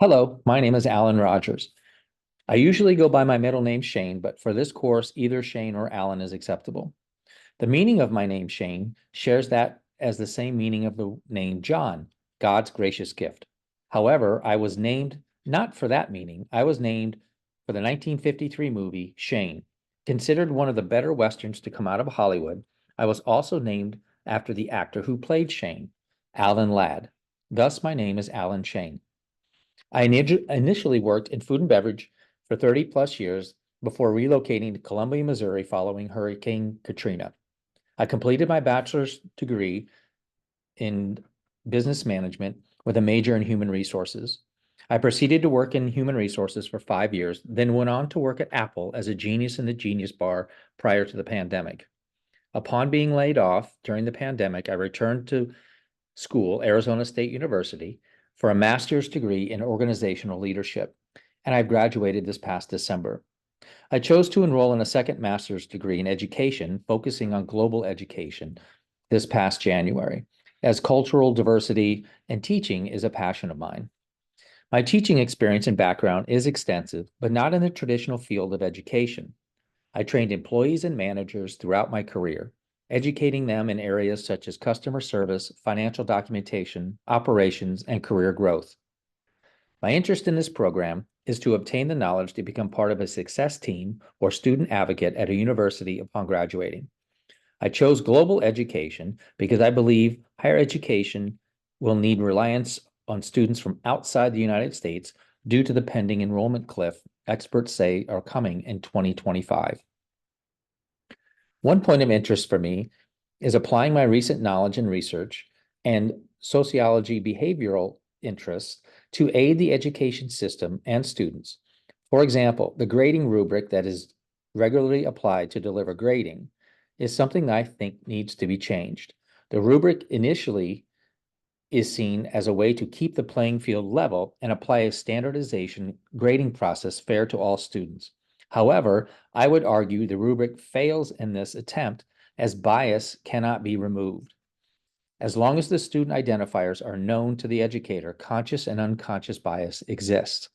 Hello, my name is Alan Rogers. I usually go by my middle name Shane, but for this course, either Shane or Alan is acceptable. The meaning of my name Shane shares that as the same meaning of the name John, God's gracious gift. However, I was named not for that meaning. I was named for the 1953 movie Shane. Considered one of the better Westerns to come out of Hollywood, I was also named after the actor who played Shane, Alan Ladd. Thus, my name is Alan Shane. I initially worked in food and beverage for 30 plus years before relocating to Columbia, Missouri following Hurricane Katrina. I completed my bachelor's degree in business management with a major in human resources. I proceeded to work in human resources for 5 years, then went on to work at Apple as a genius in the Genius Bar prior to the pandemic. Upon being laid off during the pandemic, I returned to school, Arizona State University, for a master's degree in organizational leadership, and I graduated this past December. I chose to enroll in a second master's degree in education, focusing on global education, this past January, as cultural diversity and teaching is a passion of mine. My teaching experience and background is extensive, but not in the traditional field of education. I trained employees and managers throughout my career, educating them in areas such as customer service, financial documentation, operations, and career growth. My interest in this program is to obtain the knowledge to become part of a success team or student advocate at a university upon graduating. I chose global education because I believe higher education will need reliance on students from outside the United States due to the pending enrollment cliff experts say are coming in 2025. One point of interest for me is applying my recent knowledge and research and sociology behavioral interests to aid the education system and students. For example, the grading rubric that is regularly applied to deliver grading is something I think needs to be changed. The rubric initially is seen as a way to keep the playing field level and apply a standardization grading process fair to all students. However, I would argue the rubric fails in this attempt as bias cannot be removed. As long as the student identifiers are known to the educator, conscious and unconscious bias exists.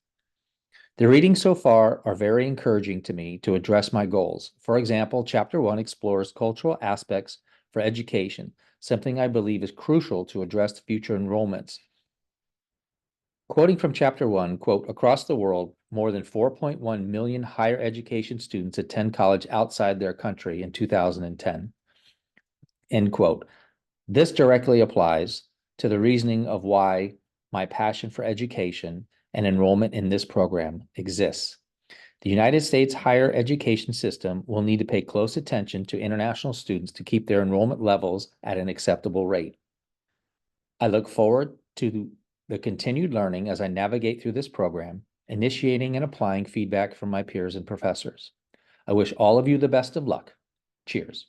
The readings so far are very encouraging to me to address my goals. For example, Chapter 1 explores cultural aspects for education, something I believe is crucial to address future enrollments. Quoting from Chapter 1, quote, across the world, more than 4.1 million higher education students attend college outside their country in 2010, end quote. This directly applies to the reasoning of why my passion for education and enrollment in this program exists. The United States higher education system will need to pay close attention to international students to keep their enrollment levels at an acceptable rate. I look forward to the continued learning as I navigate through this program, initiating and applying feedback from my peers and professors. I wish all of you the best of luck. Cheers.